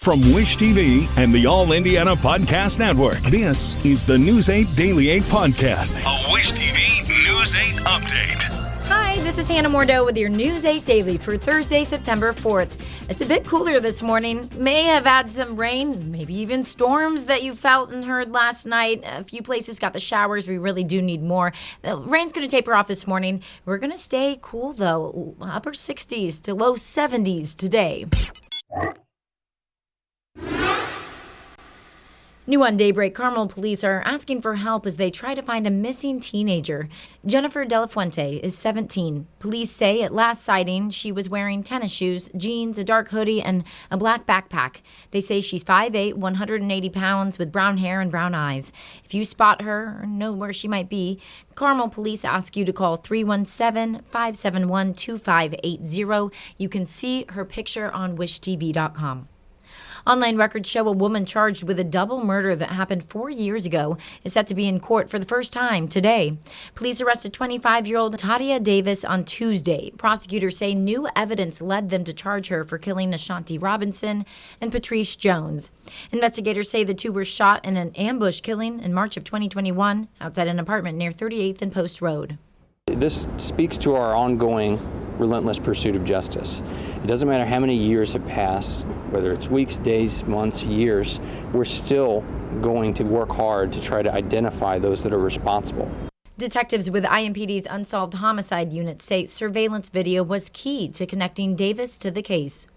From Wish TV and the All Indiana Podcast Network, this is the News 8 Daily 8 Podcast, a Wish TV News 8 update. Hi, this is Hannah Mordeau with your News 8 Daily for Thursday, September 4th. It's a bit cooler this morning. May have had some rain, maybe even storms that you felt and heard last night. A few places got the showers. We really do need more. The rain's going to taper off this morning. We're going to stay cool, though. Upper 60s to low 70s today. New on Daybreak, Carmel police are asking for help as they try to find a missing teenager. Jennifer De La Fuente is 17. Police say at last sighting, she was wearing tennis shoes, jeans, a dark hoodie, and a black backpack. They say she's 5'8", 180 pounds with brown hair and brown eyes. If you spot her or know where she might be, Carmel police ask you to call 317-571-2580. You can see her picture on wishtv.com. Online records show a woman charged with a double murder that happened 4 years ago is set to be in court for the first time today. Police arrested 25-year-old Tadia Davis on Tuesday. Prosecutors say new evidence led them to charge her for killing Ashanti Robinson and Patrice Jones. Investigators say the two were shot in an ambush killing in March of 2021 outside an apartment near 38th and Post Road. This speaks to our ongoing relentless pursuit of justice. It doesn't matter how many years have passed, whether it's weeks, days, months, years, we're still going to work hard to try to identify those that are responsible. Detectives with IMPD's Unsolved Homicide Unit say surveillance video was key to connecting Davis to the case.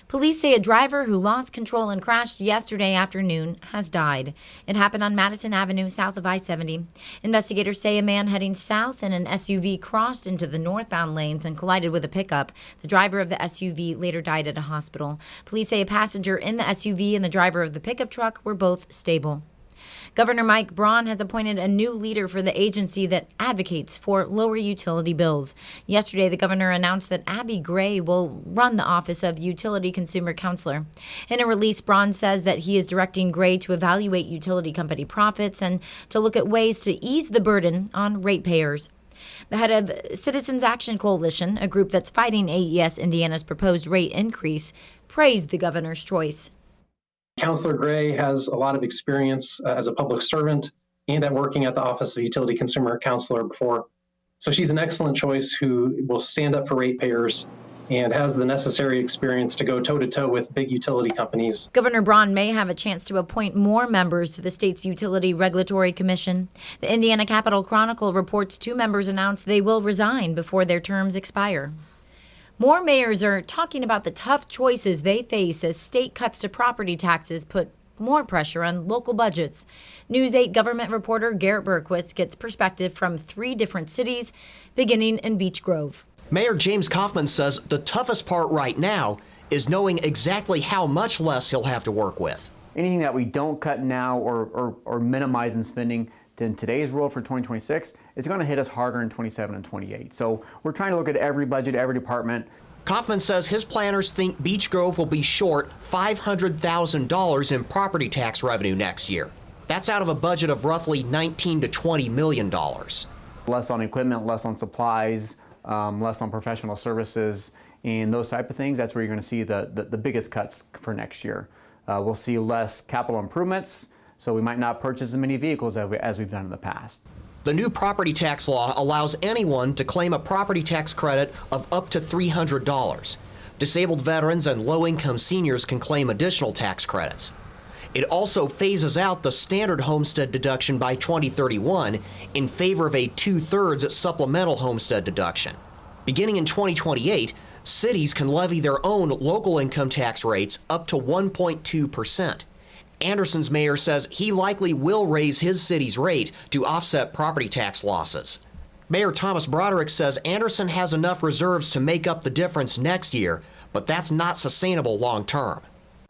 Police say a driver who lost control and crashed yesterday afternoon has died. It happened on Madison Avenue, south of I-70. Investigators say a man heading south in an SUV crossed into the northbound lanes and collided with a pickup. The driver of the SUV later died at a hospital. Police say a passenger in the SUV and the driver of the pickup truck were both stable. Governor Mike Braun has appointed a new leader for the agency that advocates for lower utility bills. Yesterday, the governor announced that Abby Gray will run the office of Utility Consumer Counselor. In a release, Braun says that he is directing Gray to evaluate utility company profits and to look at ways to ease the burden on ratepayers. The head of Citizens Action Coalition, a group that's fighting AES Indiana's proposed rate increase, praised the governor's choice. Counselor Gray has a lot of experience as a public servant and at working at the Office of Utility Consumer Counselor before. So she's an excellent choice who will stand up for ratepayers and has the necessary experience to go toe-to-toe with big utility companies. Governor Braun may have a chance to appoint more members to the state's Utility Regulatory Commission. The Indiana Capital Chronicle reports 2 members announced they will resign before their terms expire. More mayors are talking about the tough choices they face as state cuts to property taxes put more pressure on local budgets. News 8 government reporter Garrett Berquist gets perspective from 3 different cities, beginning in Beech Grove. Mayor James Kaufman says the toughest part right now is knowing exactly how much less he'll have to work with. Anything that we don't cut now or minimize in spending in today's world for 2026, it's going to hit us harder in 27 and 28. So we're trying to look at every budget, every department. Kaufman says his planners think Beech Grove will be short $500,000 in property tax revenue next year. That's out of a budget of roughly $19 to $20 million. Less on equipment, less on supplies, less on professional services, and those type of things. That's where you're going to see the biggest cuts for next year. We'll see less capital improvements, so we might not purchase as many vehicles as we've done in the past. The new property tax law allows anyone to claim a property tax credit of up to $300. Disabled veterans and low-income seniors can claim additional tax credits. It also phases out the standard homestead deduction by 2031 in favor of a 2/3 supplemental homestead deduction. Beginning in 2028, cities can levy their own local income tax rates up to 1.2%. Anderson's mayor says he likely will raise his city's rate to offset property tax losses. Mayor Thomas Broderick says Anderson has enough reserves to make up the difference next year, but that's not sustainable long term.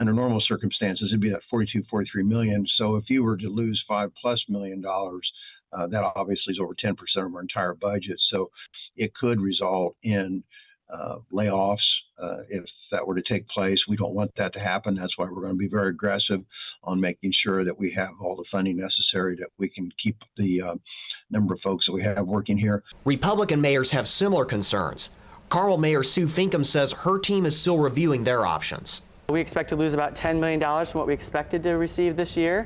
Under normal circumstances, it'd be at 43 million. So if you were to lose $5+ million, that obviously is over 10% of our entire budget. So it could result in layoffs if that were to take place. We don't want that to happen. That's why we're going to be very aggressive on making sure that we have all the funding necessary that we can keep the number of folks that we have working here. Republican mayors have similar concerns. Carmel Mayor Sue Finkham says her team is still reviewing their options. We expect to lose about $10 million from what we expected to receive this year,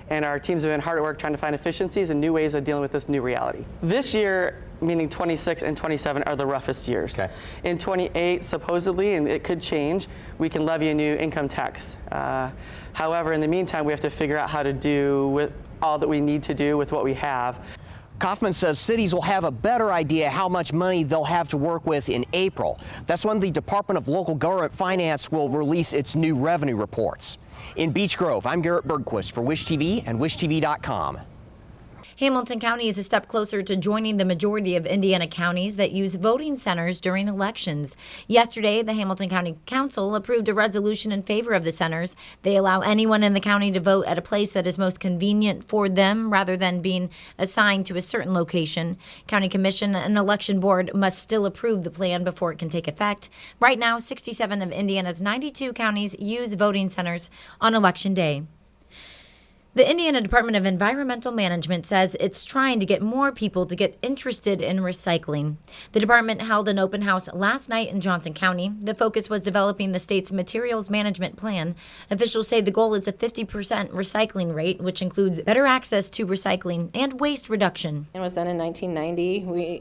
and our teams have been hard at work trying to find efficiencies and new ways of dealing with this new reality. This year, meaning 26 and 27, are the roughest years. Okay. In 28, supposedly, and it could change, we can levy a new income tax. However, in the meantime, we have to figure out how to do with all that we need to do with what we have. Kaufman says cities will have a better idea how much money they'll have to work with in April. That's when the Department of Local Government Finance will release its new revenue reports. In Beech Grove, I'm Garrett Bergquist for Wish TV and WishTV.com. Hamilton County is a step closer to joining the majority of Indiana counties that use voting centers during elections. Yesterday, the Hamilton County Council approved a resolution in favor of the centers. They allow anyone in the county to vote at a place that is most convenient for them rather than being assigned to a certain location. County Commission and Election Board must still approve the plan before it can take effect. Right now, 67 of Indiana's 92 counties use voting centers on Election Day. The Indiana Department of Environmental Management says it's trying to get more people to get interested in recycling. The department held an open house last night in Johnson County. The focus was developing the state's materials management plan. Officials say the goal is a 50% recycling rate, which includes better access to recycling and waste reduction. It was done in 1990. We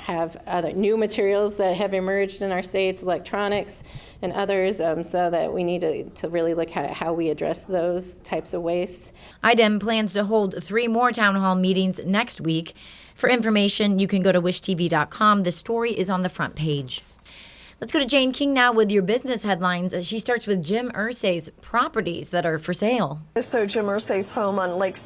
have other new materials that have emerged in our states, electronics and others, so that we need to really look at how we address those types of waste. IDEM plans to hold 3 more town hall meetings next week. For information, you can go to wishtv.com. The story is on the front page. Let's go to Jane King now with your business headlines. She starts with Jim Irsay's properties that are for sale. So Jim Irsay's home on Lake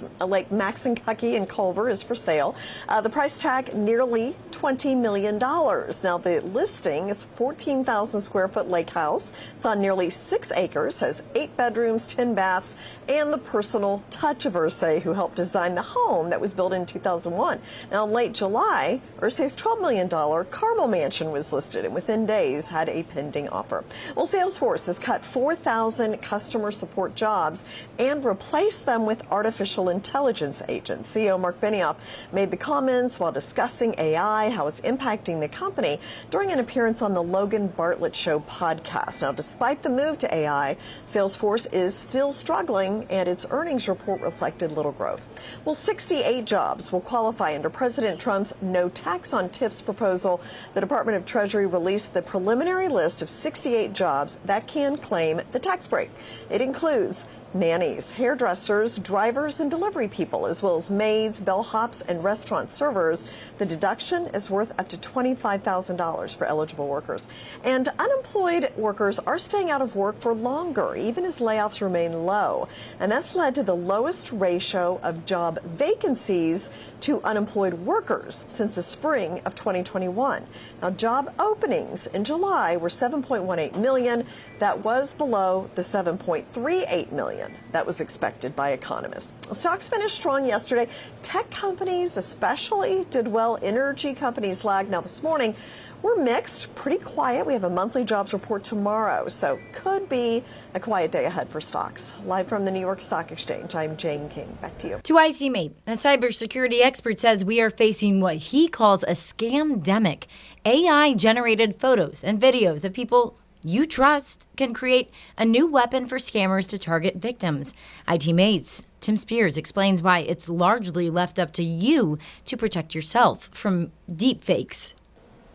Maxinkuckee in Culver is for sale. The price tag nearly $20 million. Now the listing is 14,000 square foot lake house. It's on nearly 6 acres, has 8 bedrooms, 10 baths, and the personal touch of Irsay, who helped design the home that was built in 2001. Now in late July, Irsay's $12 million Carmel mansion was listed, and within days had a pending offer. Well, Salesforce has cut 4,000 customer support jobs and replaced them with artificial intelligence agents. CEO Mark Benioff made the comments while discussing AI, how it's impacting the company, during an appearance on the Logan Bartlett Show podcast. Now, despite the move to AI, Salesforce is still struggling, and its earnings report reflected little growth. Well, 68 jobs will qualify under President Trump's no tax on tips proposal. The Department of Treasury released the preliminary list of 68 jobs that can claim the tax break. It includes nannies, hairdressers, drivers, and delivery people, as well as maids, bellhops, and restaurant servers. The deduction is worth up to $25,000 for eligible workers. And unemployed workers are staying out of work for longer, even as layoffs remain low. And that's led to the lowest ratio of job vacancies to unemployed workers since the spring of 2021. Now, job openings in July were 7.18 million. That was below the 7.38 million that was expected by economists. Stocks finished strong yesterday. Tech companies especially did well. Energy companies lagged. Now this morning, we're mixed, pretty quiet. We have a monthly jobs report tomorrow, so could be a quiet day ahead for stocks. Live from the New York Stock Exchange, I'm Jane King. Back to you. To ICMate, a cybersecurity expert says we are facing what he calls a scam-demic. AI-generated photos and videos of people you trust can create a new weapon for scammers to target victims. ITMate's Tim Spears explains why it's largely left up to you to protect yourself from deepfakes.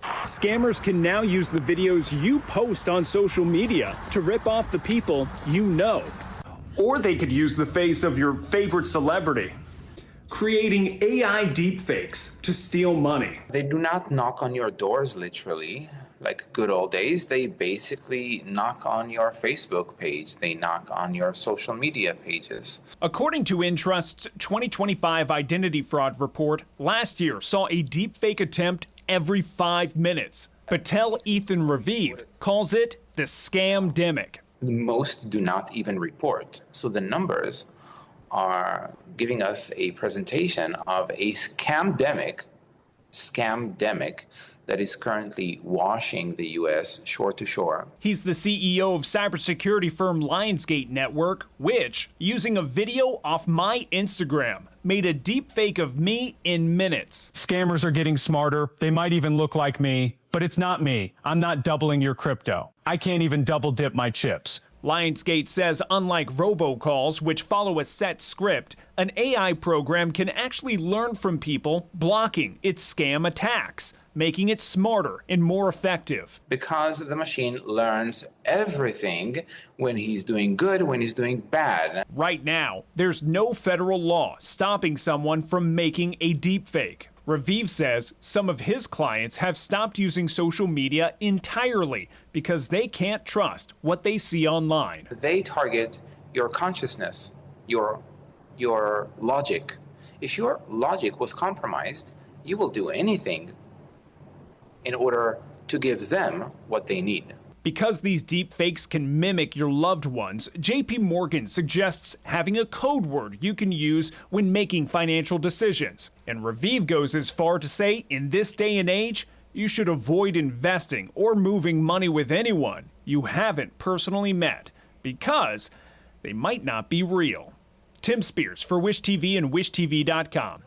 Scammers can now use the videos you post on social media to rip off the people you know. Or they could use the face of your favorite celebrity, creating AI deepfakes to steal money. They do not knock on your doors, literally. Like good old days, they basically knock on your Facebook page. They knock on your social media pages. According to Intrust's 2025 identity fraud report, last year saw a deepfake attempt every 5 minutes. Patel Ethan Raviv calls it the scam-demic. Most do not even report. So the numbers are giving us a presentation of a scam-demic that is currently washing the U.S. shore to shore. He's the CEO of cybersecurity firm Lionsgate Network, which, using a video off my Instagram, made a deep fake of me in minutes. Scammers are getting smarter. They might even look like me, but it's not me. I'm not doubling your crypto. I can't even double dip my chips. Lionsgate says unlike robocalls, which follow a set script, an AI program can actually learn from people, blocking its scam attacks, making it smarter and more effective. Because the machine learns everything when he's doing good, when he's doing bad. Right now, there's no federal law stopping someone from making a deepfake. Raviv says some of his clients have stopped using social media entirely because they can't trust what they see online. They target your consciousness, your logic. If your logic was compromised, you will do anything in order to give them what they need. Because these deepfakes can mimic your loved ones, JP Morgan suggests having a code word you can use when making financial decisions. And Raviv goes as far to say, in this day and age, you should avoid investing or moving money with anyone you haven't personally met, because they might not be real. Tim Spears for Wish TV and WishTV.com.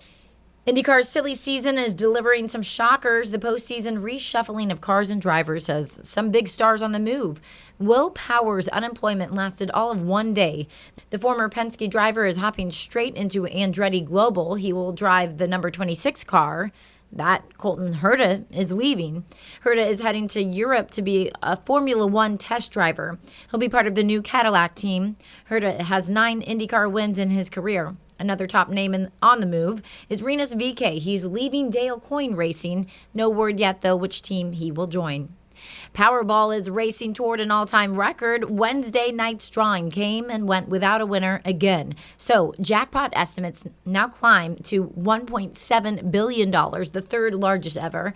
IndyCar's silly season is delivering some shockers. The postseason reshuffling of cars and drivers has some big stars on the move. Will Power's unemployment lasted all of one day. The former Penske driver is hopping straight into Andretti Global. He will drive the number 26 car. That Colton Herta is leaving. Herta is heading to Europe to be a Formula One test driver. He'll be part of the new Cadillac team. Herta has 9 IndyCar wins in his career. Another top name on the move is Rinus VeeKay. He's leaving Dale Coyne Racing. No word yet, though, which team he will join. Powerball is racing toward an all-time record. Wednesday night's drawing came and went without a winner again. So jackpot estimates now climb to $1.7 billion, the third largest ever.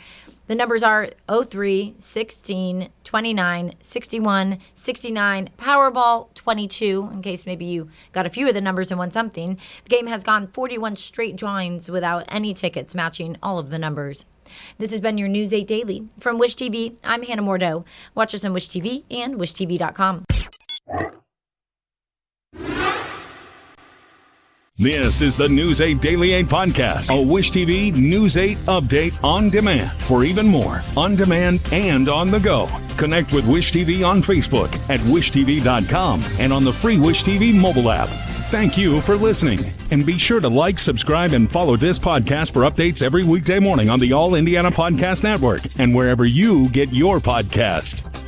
The numbers are 03, 16, 29, 61, 69, Powerball 22, in case maybe you got a few of the numbers and won something. The game has gone 41 straight drawings without any tickets matching all of the numbers. This has been your News 8 Daily. From Wish TV, I'm Hannah Mordeau. Watch us on Wish TV and WishTV.com. This is the News 8 Daily 8 podcast, a Wish TV News 8 update on demand. For even more, on demand and on the go. Connect with Wish TV on Facebook at WishTV.com and on the free Wish TV mobile app. Thank you for listening. And be sure to like, subscribe, and follow this podcast for updates every weekday morning on the All Indiana Podcast Network and wherever you get your podcast.